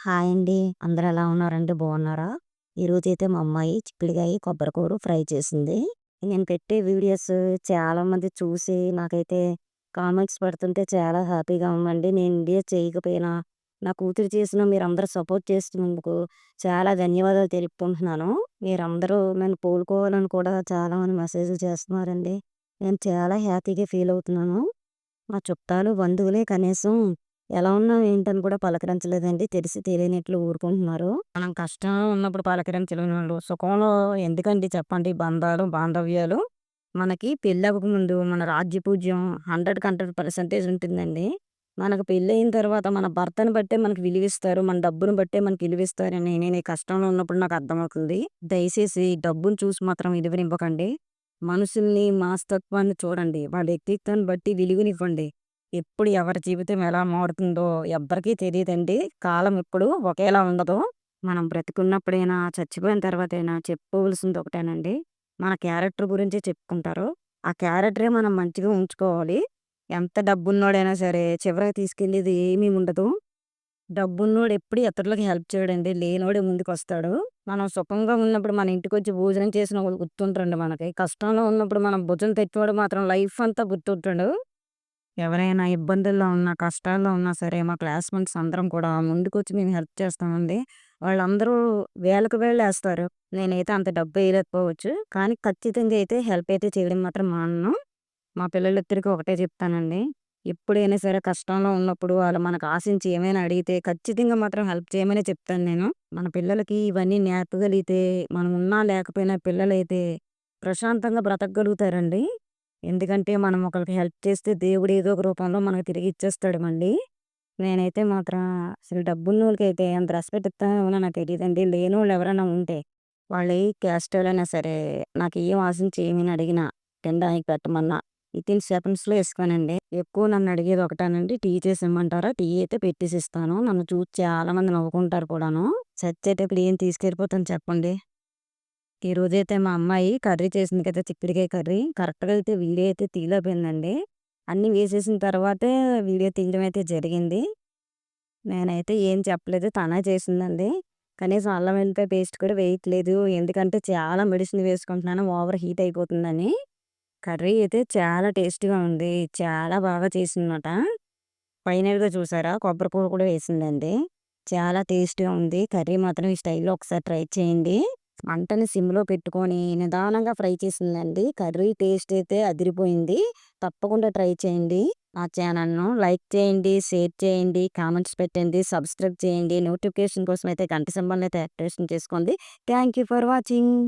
Hi అండి. అందరూ ఎలా ఉన్నారండి? బాగున్నారా? ఈరోజైతే మా అమ్మాయి చిక్కుడుగాయ, కొబ్బరికూర ఫ్రై చేసింది. నేను పెట్టే వీడియోస్ చాలామంది చూసి నాకైతే కామెంట్స్ పెడుతుంటే చాలా హ్యాపీగా ఉందండి. నేను వీడియో చేయకపోయినా, నా కూతురు చేసినా మీరందరూ సపోర్ట్ చేస్తున్నందుకు చాలా ధన్యవాదాలు తెలుపుకుంటున్నాను. మీరందరూ నన్ను కోలుకోవాలని కూడా చాలామంది మెసేజ్‌లు చేస్తున్నారండి. నేను చాలా హ్యాపీగా ఫీల్ అవుతున్నాను. మా చుట్టాలు, బంధువులే కనీసం ఎలా ఉన్నావు ఏంటని కూడా పలకరించలేదండి. తెలిసి తెలియనట్లు ఊరుకుంటున్నారు. మనం కష్టంలో ఉన్నప్పుడు పలకరించలేనోళ్ళు సుఖంలో ఎందుకండి చెప్పండి బంధాలు, బాంధవ్యాలు. మనకి పెళ్ళవ్వకముందు మన రాజ్యపూజ్యం 100కి 100% ఉంటుందండి. మనకు పెళ్ళయిన తర్వాత మన భర్తను బట్టే మనకు విలువిస్తారు. మన డబ్బును బట్టే మనకు విలువిస్తారని నేను ఈ కష్టంలో ఉన్నప్పుడు నాకు అర్థమవుతుంది. దయచేసి డబ్బును చూసి మాత్రం విలువనివ్వకండి. మనుషుల్ని, మనస్తత్వాన్ని చూడండి. వాళ్ళ వ్యక్తిత్వాన్ని బట్టి విలువనివ్వండి. ఎప్పుడు ఎవరి జీవితం ఎలా మారుతుందో ఎవ్వరికీ తెలీదండి. కాలం ఎప్పుడు ఒకేలా ఉండదు. మనం బ్రతికున్నప్పుడైనా, చచ్చిపోయిన తర్వాతైనా చెప్పుకోవాల్సింది ఒకటేనండి. మన క్యారెక్టర్ గురించే చెప్పుకుంటారు. ఆ క్యారెక్టరే మనం మంచిగా ఉంచుకోవాలి. ఎంత డబ్బున్నోడైనా సరే చివరికి తీసుకెళ్ళేది ఏమీ ఉండదు. డబ్బున్నోడు ఎప్పుడు ఇతరులకి హెల్ప్ చేయడండి. లేనోడే ముందుకొస్తాడు. మనం సుఖంగా ఉన్నప్పుడు మన ఇంటికొచ్చి భోజనం చేసినోళ్ళు గుర్తుండరండి మనకి. కష్టంలో ఉన్నప్పుడు మనం భుజం తట్టినోడు మాత్రం లైఫ్ అంతా గుర్తుంటాడు. ఎవరైనా ఇబ్బందుల్లో ఉన్నా, కష్టాల్లో ఉన్నా సరే మా క్లాస్‌మేట్స్ అందరం కూడా ముందుకొచ్చి మేము హెల్ప్ చేస్తామండి. వాళ్ళందరూ వేలకు వేళ్ళేస్తారు. నేనైతే అంత డబ్బు ఎయలేకపోవచ్చు. కానీ ఖచ్చితంగా అయితే హెల్ప్ అయితే చేయడం మాత్రం మానను. మా పిల్లలిద్దరికీ ఒకటే చెప్తానండి. ఎప్పుడైనా సరే కష్టంలో ఉన్నప్పుడు వాళ్ళు మనకు ఆశించి ఏమైనా అడిగితే ఖచ్చితంగా మాత్రం హెల్ప్ చేయమనే చెప్తాను నేను. మన పిల్లలకి ఇవన్నీ నేర్పగలిగితే మనం ఉన్నా లేకపోయినా పిల్లలైతే ప్రశాంతంగా బ్రతకగలుగుతారండి. ఎందుకంటే మనం ఒకళ్ళకి హెల్ప్ చేస్తే దేవుడు ఏదో ఒక రూపంలో మనకు తిరిగి ఇచ్చేస్తాడు మళ్ళీ. నేనైతే మాత్రం అసలు డబ్బున్నోళ్ళకైతే ఎంత రెస్పెక్ట్ ఇస్తానో నాకు తెలీదండి. లేనోళ్ళు ఎవరైనా ఉంటే వాళ్ళు ఏ క్యాస్ట్ వాళ్ళైనా సరే నాకేం ఆశించి ఏమైనా అడిగినా తినడానికి పెట్టమన్నా వితిన్ సెకండ్స్‌లో ఇస్తానండి. ఎక్కువ నన్ను అడిగేది ఒకటేనండి, టీ చేసి ఇమ్మంటారా? టీ అయితే పెట్టేసి ఇస్తాను. నన్ను చూసి చాలామంది నవ్వుకుంటారు కూడాను. చచ్చేటప్పుడు ఏం తీసుకెళ్ళిపోతాను చెప్పండి. ఈరోజైతే మా అమ్మాయి కర్రీ చేసింది కదా! చిక్కుడుకాయ కర్రీ. కరెక్ట్‌గా అయితే వీడియో అయితే తీయలేకపోయిందండి. అన్నీ వేసేసిన తర్వాతే వీడియో తీయడం అయితే జరిగింది. నేనైతే ఏం చెప్పలేదు. తనే చేసిందండి. కనీసం అల్లం వెల్లిపాయ పేస్ట్ కూడా వేయట్లేదు. ఎందుకంటే చాలా మెడిసిన్ వేసుకుంటున్నాను ఓవర్ హీట్ అయిపోతుందని. కర్రీ అయితే చాలా టేస్టీగా ఉంది. చాలా బాగా చేసిందన్నమాట. ఫైనల్‌గా చూసారా కొబ్బరి కూర కూడా వేసిందండి. చాలా టేస్టీగా ఉంది. కర్రీ మాత్రం ఈ స్టైల్‌లో ఒకసారి ట్రై చేయండి. మంటని సిమ్‌లో పెట్టుకొని నిదానంగా ఫ్రై చేసిందండి. కర్రీ టేస్ట్ అయితే అదిరిపోయింది. తప్పకుండా ట్రై చేయండి. నా ఛానల్‌ను లైక్ చేయండి, షేర్ చేయండి, కామెంట్స్ పెట్టండి, సబ్స్క్రైబ్ చేయండి. నోటిఫికేషన్ కోసం అయితే గంట సింబల్‌ని అయితే యాక్టివేషన్ చేసుకోండి. Thank you for watching.